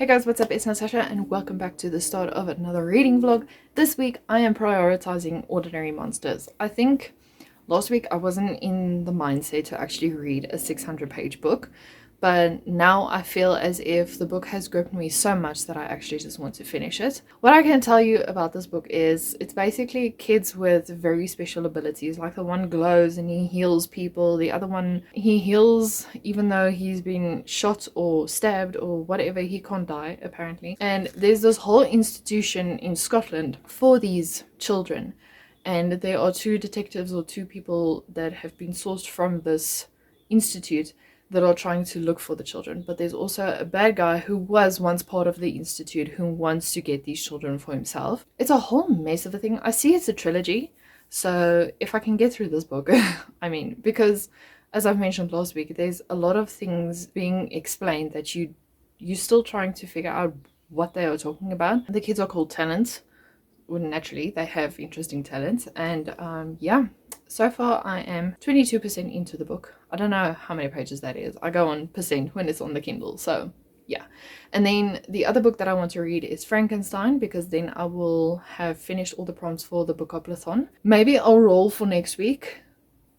Hey guys, what's up? It's Natasha and welcome back to the start of another reading vlog. This week I am prioritizing Ordinary Monsters. I think last week I wasn't in the mindset to actually read a 600-page book, but now I feel as if the book has gripped me so much that I actually just want to finish it. What I can tell you about this book is it's basically kids with very special abilities. Like the one glows and he heals people, the other one he heals even though he's been shot or stabbed or whatever, he can't die apparently. And there's this whole institution in Scotland for these children, and there are two detectives or two people that have been sourced from this institute that are trying to look for the children. But there's also a bad guy who was once part of the institute who wants to get these children for himself. It's a whole mess of a thing. I see it's a trilogy, so if I can get through this book, I mean, because as I've mentioned last week, there's a lot of things being explained that you're still trying to figure out what they are talking about. The kids are called talents. Well, naturally they have interesting talents, and yeah, so far I am 22% into the book. I don't know how many pages that is. I go on percent when it's on the Kindle, so yeah. And then the other book that I want to read is Frankenstein, because then I will have finished all the prompts for the bookoplathon. Maybe I'll roll for next week,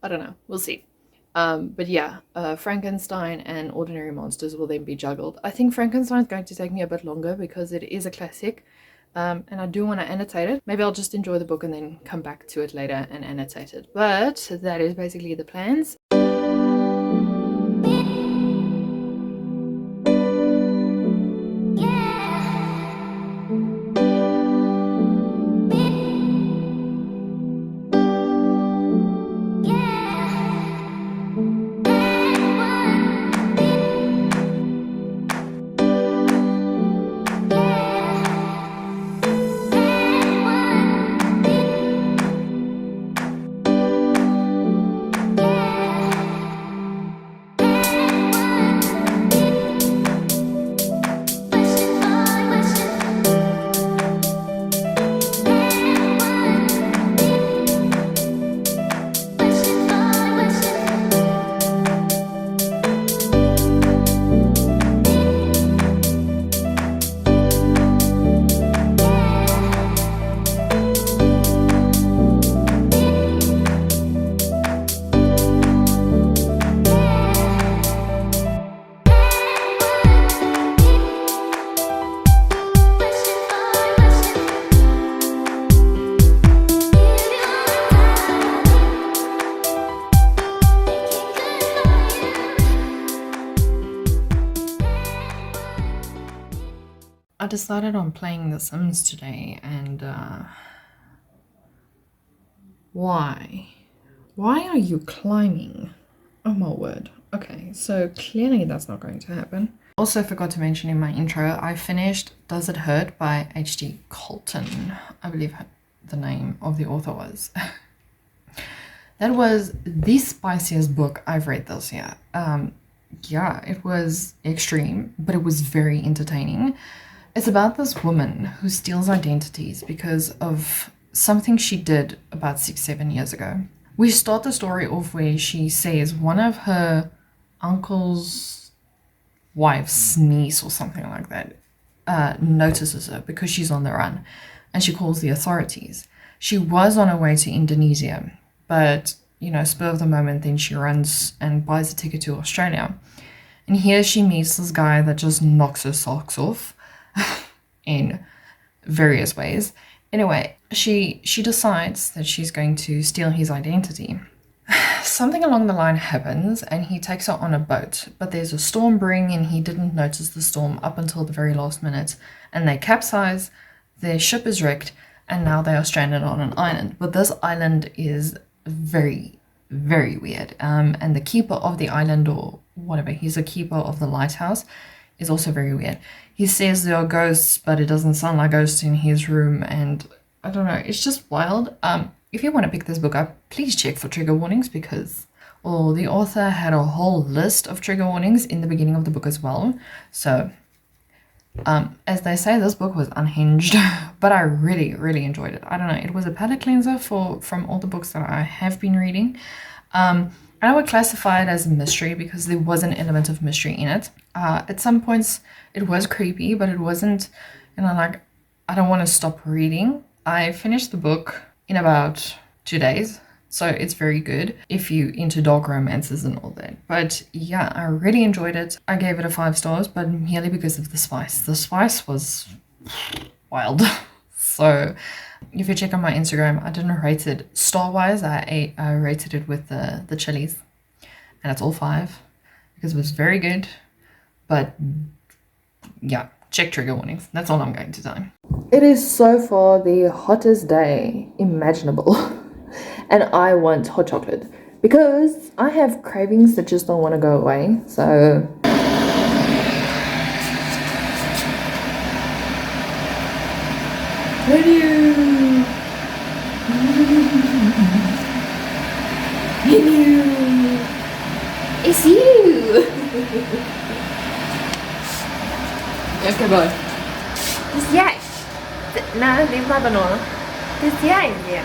I don't know, we'll see. But yeah, Frankenstein and Ordinary Monsters will then be juggled. I think Frankenstein is going to take me a bit longer because it is a classic. And I do want to annotate it. Maybe I'll just enjoy the book and then come back to it later and annotate it. But that is basically the plans. I decided on playing The Sims today, and why are you climbing? Oh my word. Okay, so clearly that's not going to happen. Also forgot to mention in my intro, I finished Does It Hurt by H.D. Colton, I believe the name of the author was. That was the spiciest book I've read this year. Yeah, it was extreme, but it was very entertaining. It's about this woman who steals identities because of something she did about 6-7 years ago. We start the story off where she says one of her uncle's wife's niece or something like that notices her because she's on the run, and she calls the authorities. She was on her way to Indonesia, but you know, spur of the moment, then she runs and buys a ticket to Australia. And here she meets this guy that just knocks her socks off in various ways. Anyway, she decides that she's going to steal his identity. Something along the line happens and he takes her on a boat, but there's a storm brewing and he didn't notice the storm up until the very last minute, and they capsize, their ship is wrecked, and now they are stranded on an island. But this island is very, very weird, and the keeper of the island, or whatever, he's a keeper of the lighthouse, is also very weird. He says there are ghosts, but it doesn't sound like ghosts in his room, and I don't know, it's just wild. If you want to pick this book up, please check for trigger warnings, because the author had a whole list of trigger warnings in the beginning of the book as well. So as they say, this book was unhinged, but I really, really enjoyed it. I don't know, it was a palate cleanser from all the books that I have been reading. I And I would classify it as a mystery because there was an element of mystery in it. At some points, it was creepy, but it wasn't, like, I don't want to stop reading. I finished the book in about 2 days, so it's very good if you into dark romances and all that. But yeah, I really enjoyed it. I gave it a 5 stars, but merely because of the spice. The spice was wild. So if you check on my Instagram, I didn't rate it star-wise. I rated it with the chilies, and it's all 5 because it was very good. But yeah, check trigger warnings. That's all I'm going to say. It is so far the hottest day imaginable, and I want hot chocolate because I have cravings that just don't want to go away. So it's you. Okay, bye. Dus jij. Nou, die hebben we nog. Dus jij, ja.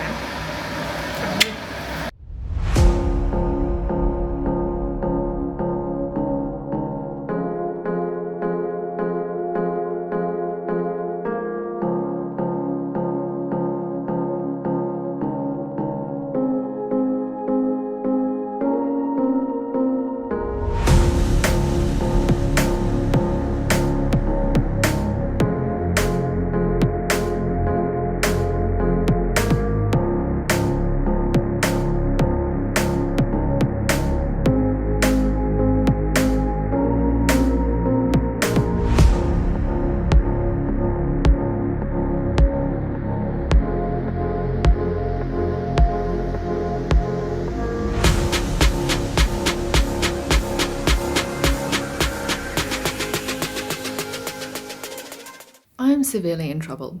I am severely in trouble.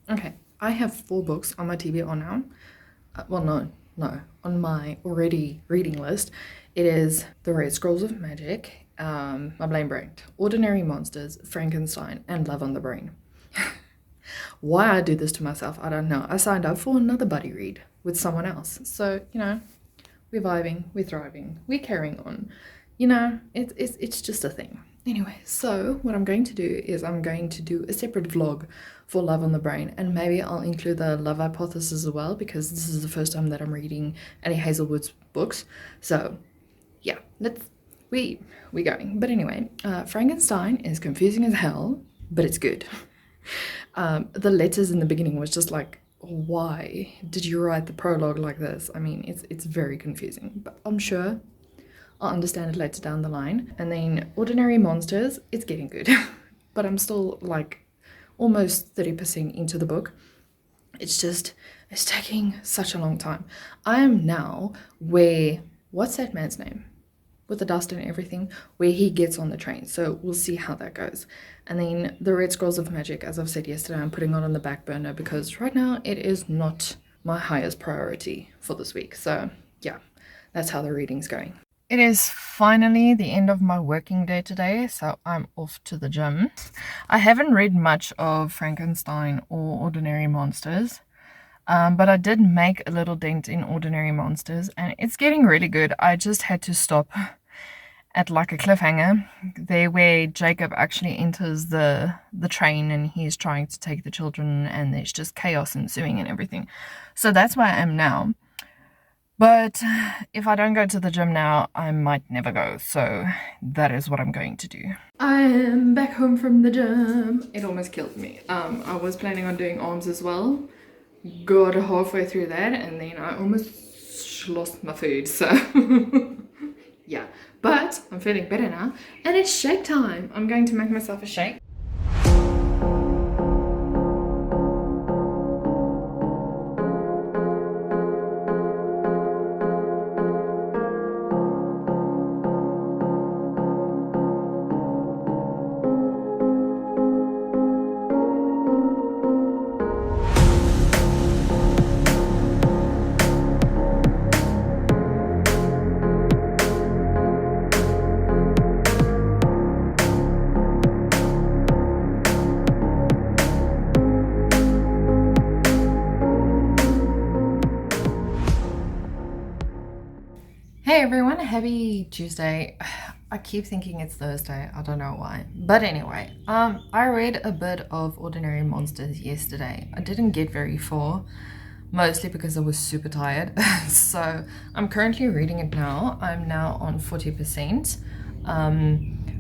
Okay, I have 4 books on my TBR now. Well, no, on my already reading list. It is The Red Scrolls of Magic, my brain branked, Ordinary Monsters, Frankenstein, and Love on the Brain. Why I do this to myself, I don't know. I signed up for another buddy read with someone else. So, we're vibing, we're thriving, we're carrying on. It's just a thing. Anyway, so what I'm going to do is I'm going to do a separate vlog for Love on the Brain, and maybe I'll include the Love Hypothesis as well, because this is the first time that I'm reading any Hazelwood's books. So yeah, we're going. But anyway, Frankenstein is confusing as hell, but it's good. The letters in the beginning was just like, why did you write the prologue like this? I mean, it's very confusing, but I'm sure I'll understand it later down the line. And then Ordinary Monsters, it's getting good. But I'm still like almost 30% into the book. It's taking such a long time. I am now where, what's that man's name? With the dust and everything, where he gets on the train. So we'll see how that goes. And then The Red Scrolls of Magic, as I've said yesterday, I'm putting on the back burner because right now it is not my highest priority for this week. So yeah, that's how the reading's going. It is finally the end of my working day today, so I'm off to the gym. I haven't read much of Frankenstein or Ordinary Monsters, but I did make a little dent in Ordinary Monsters, and it's getting really good. I just had to stop at like a cliffhanger there where Jacob actually enters the train and he's trying to take the children, and there's just chaos ensuing and everything. So that's where I am now. But if I don't go to the gym now, I might never go. So that is what I'm going to do. I am back home from the gym. It almost killed me. I was planning on doing arms as well. Got halfway through that and then I almost lost my food. So yeah, but I'm feeling better now. And it's shake time. I'm going to make myself a shake. everyone, happy Tuesday. I keep thinking it's Thursday, I don't know why. But anyway, I read a bit of Ordinary Monsters yesterday. I didn't get very far, mostly because I was super tired. So I'm currently reading it now. I'm now on 40%.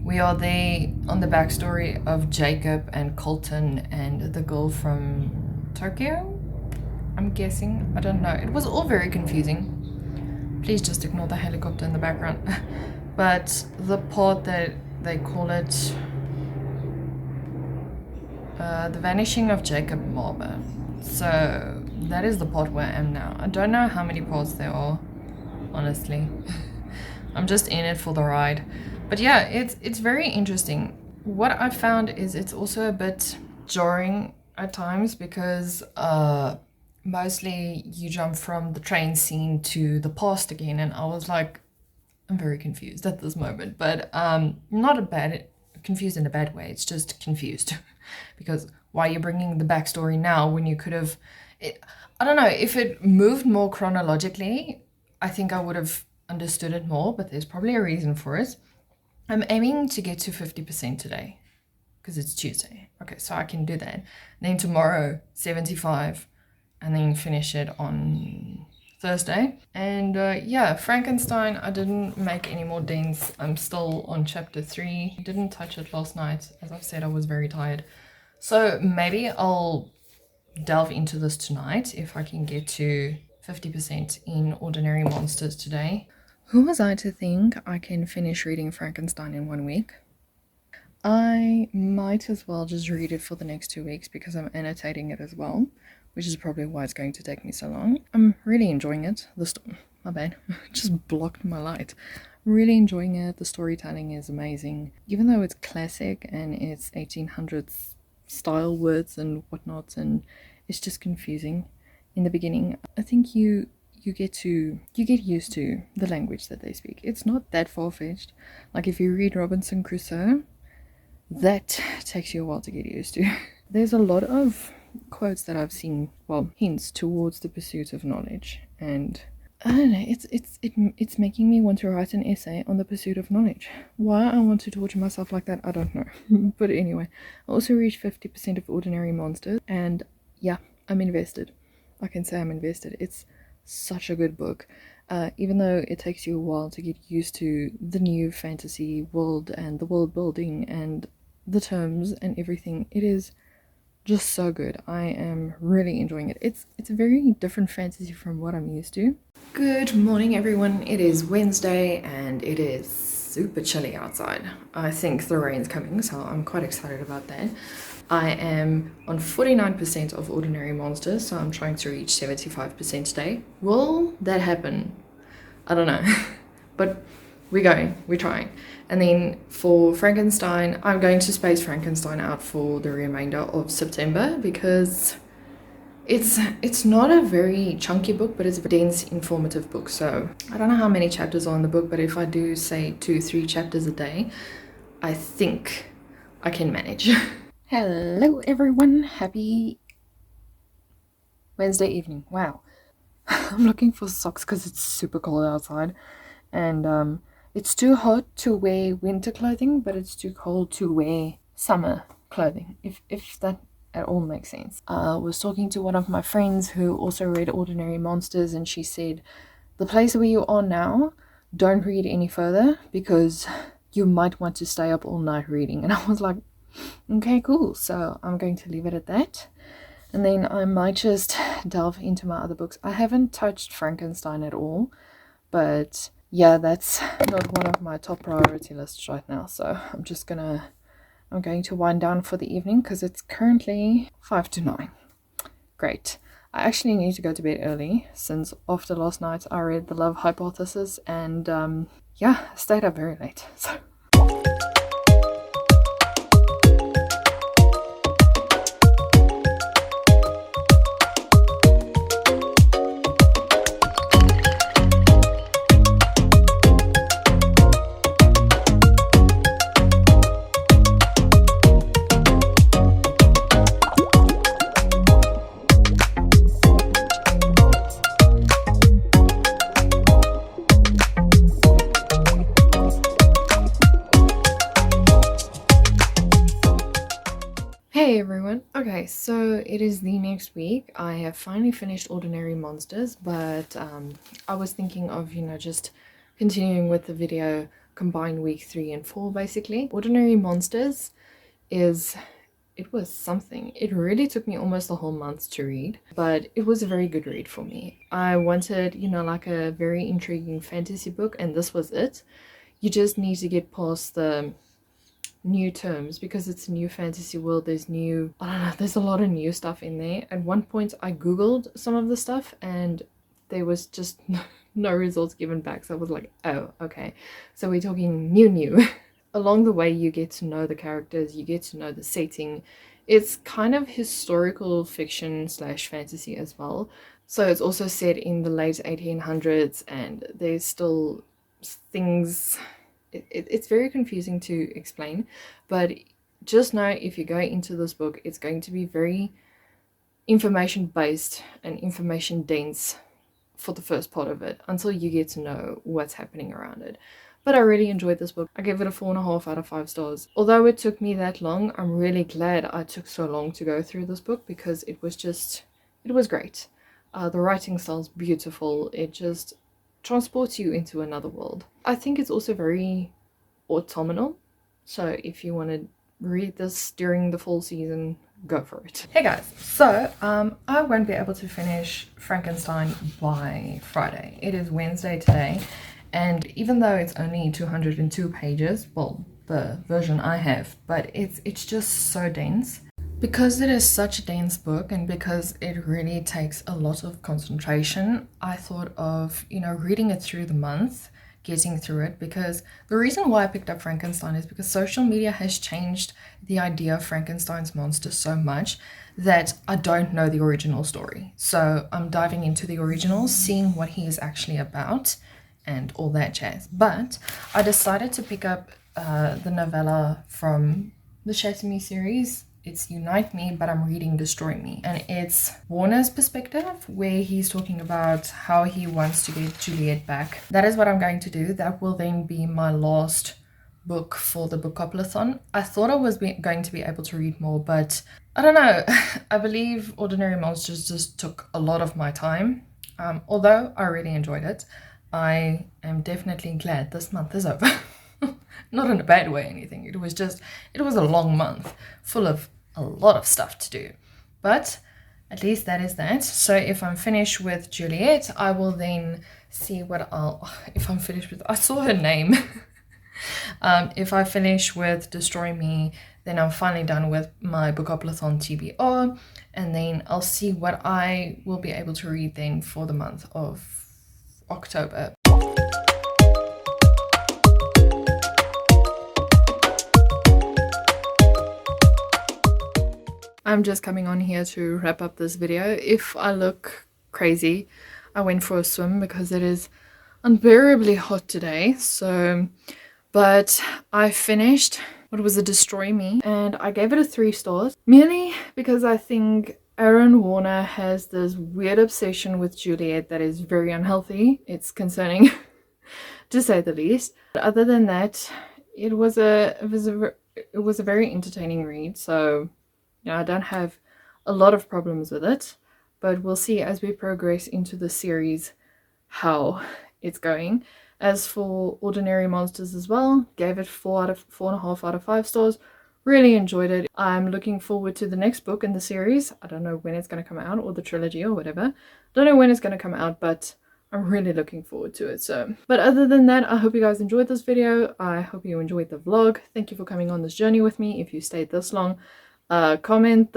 We are there on the backstory of Jacob and Colton and the girl from Tokyo, I'm guessing. I don't know. It was all very confusing. Please just ignore the helicopter in the background. But the part that they call it the vanishing of Jacob Marber. So that is the part where I am now. I don't know how many parts there are, honestly. I'm just in it for the ride. But yeah, it's very interesting. What I found is it's also a bit jarring at times because mostly you jump from the train scene to the past again, and I was like, I'm very confused at this moment, but not a bad confused in a bad way. It's just confused because why are you bringing the backstory now when you could have? I don't know, if it moved more chronologically, I think I would have understood it more. But there's probably a reason for it. I'm aiming to get to 50% today because it's Tuesday. Okay, so I can do that. Then tomorrow 75. And then finish it on Thursday. And yeah, Frankenstein, I didn't make any more dents. I'm still on chapter 3. Didn't touch it last night. As I've said, I was very tired. So maybe I'll delve into this tonight if I can get to 50% in Ordinary Monsters today. Who was I to think I can finish reading Frankenstein in 1 week? I might as well just read it for the next 2 weeks because I'm annotating it as well, which is probably why it's going to take me so long. I'm really enjoying it. My bad, just blocked my light. Really enjoying it. The storytelling is amazing. Even though it's classic and it's 1800s style words and whatnot, and it's just confusing in the beginning, I think you get used to the language that they speak. It's not that far-fetched. Like if you read Robinson Crusoe, that takes you a while to get used to. There's a lot of quotes that I've seen, well, hints towards the pursuit of knowledge, and I don't know, it's making me want to write an essay on the pursuit of knowledge. Why I want to torture myself like that, I don't know. But anyway, I also reached 50% of Ordinary Monsters, and yeah, I'm invested. I can say I'm invested. It's such a good book. Even though it takes you a while to get used to the new fantasy world and the world building and the terms and everything, it is just so good. I am really enjoying it. It's a very different fantasy from what I'm used to. Good morning, everyone. It is Wednesday and it is super chilly outside. I think the rain's coming, so I'm quite excited about that. I am on 49% of Ordinary Monsters, so I'm trying to reach 75% today. Will that happen? I don't know. But we're trying. And then for Frankenstein, I'm going to space Frankenstein out for the remainder of September because it's not a very chunky book, but it's a dense, informative book. So I don't know how many chapters are in the book, but if I do say 2-3 chapters a day, I think I can manage. Hello everyone, happy Wednesday evening. Wow. I'm looking for socks because it's super cold outside, and it's too hot to wear winter clothing, but it's too cold to wear summer clothing, if that at all makes sense. I was talking to one of my friends who also read Ordinary Monsters, and she said, the place where you are now, don't read any further because you might want to stay up all night reading. And I was like, okay, cool. So I'm going to leave it at that. And then I might just delve into my other books. I haven't touched Frankenstein at all, but yeah, that's not one of my top priority lists right now. So I'm going to wind down for the evening because it's currently 5 to 9. Great. I actually need to go to bed early since after last night I read The Love Hypothesis, and yeah, I stayed up very late. So Hey everyone. Okay, so it is the next week. I have finally finished Ordinary Monsters, but I was thinking of, just continuing with the video combined week 3 and 4 basically. Ordinary Monsters it was something. It really took me almost a whole month to read, but it was a very good read for me. I wanted, like a very intriguing fantasy book, and this was it. You just need to get past the new terms because it's a new fantasy world. There's there's a lot of new stuff in there. At one point I googled some of the stuff and there was just no results given back, so I was like, oh, okay, so we're talking new. Along the way you get to know the characters, you get to know the setting. It's kind of historical fiction slash fantasy as well, so it's also set in the late 1800s and there's still things. It's very confusing to explain, but just know if you go into this book, it's going to be very information based and information dense for the first part of it until you get to know what's happening around it. But I really enjoyed this book. I gave it a 4.5 out of 5 stars. Although it took me that long, I'm really glad I took so long to go through this book because it was great. The writing style's beautiful. It just transports you into another world. I think it's also very autumnal, so if you want to read this during the fall season, go for it. Hey guys, so I won't be able to finish Frankenstein by Friday. It is Wednesday today, and even though it's only 202 pages, well, the version I have, but it's just so dense. Because it is such a dense book and because it really takes a lot of concentration, I thought of, reading it through the month, getting through it, because the reason why I picked up Frankenstein is because social media has changed the idea of Frankenstein's monster so much that I don't know the original story. So I'm diving into the original, seeing what he is actually about and all that jazz. But I decided to pick up the novella from the Sesame series. It's Unite Me, but I'm reading Destroy Me. And it's Warner's perspective, where he's talking about how he wants to get Juliet back. That is what I'm going to do. That will then be my last book for the bookoplathon. I thought I was going to be able to read more, but I don't know. I believe Ordinary Monsters just took a lot of my time. Although I really enjoyed it, I am definitely glad this month is over. Not in a bad way or anything. It was a long month full of a lot of stuff to do, but at least that is that. So if I'm finished with Juliet, I will then see if I'm finished with, I saw her name. If I finish with Destroy Me, then I'm finally done with my bookoplathon TBR, and then I'll see what I will be able to read then for the month of October. I'm just coming on here to wrap up this video. If I look crazy, I went for a swim because it is unbearably hot today. But I finished, what was it, Destroy Me, and I gave it a 3 stars, merely because I think Aaron Warner has this weird obsession with Juliet that is very unhealthy. It's concerning, to say the least. But other than that, it was a very entertaining read. So I don't have a lot of problems with it, but we'll see as we progress into the series how it's going. As for Ordinary Monsters as well, gave it 4.5 out of 5 stars. Really enjoyed it. I'm looking forward to the next book in the series. I don't know when it's going to come out, or the trilogy or whatever. Don't know when it's going to come out, but I'm really looking forward to it. But other than that, I hope you guys enjoyed this video. I hope you enjoyed the vlog. Thank you for coming on this journey with me. If you stayed this long, comment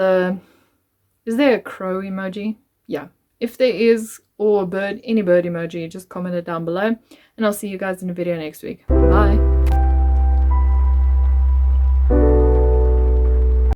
is there a crow emoji? Yeah, if there is, or a bird, any bird emoji, just comment it down below, and I'll see you guys in a video next week. Bye.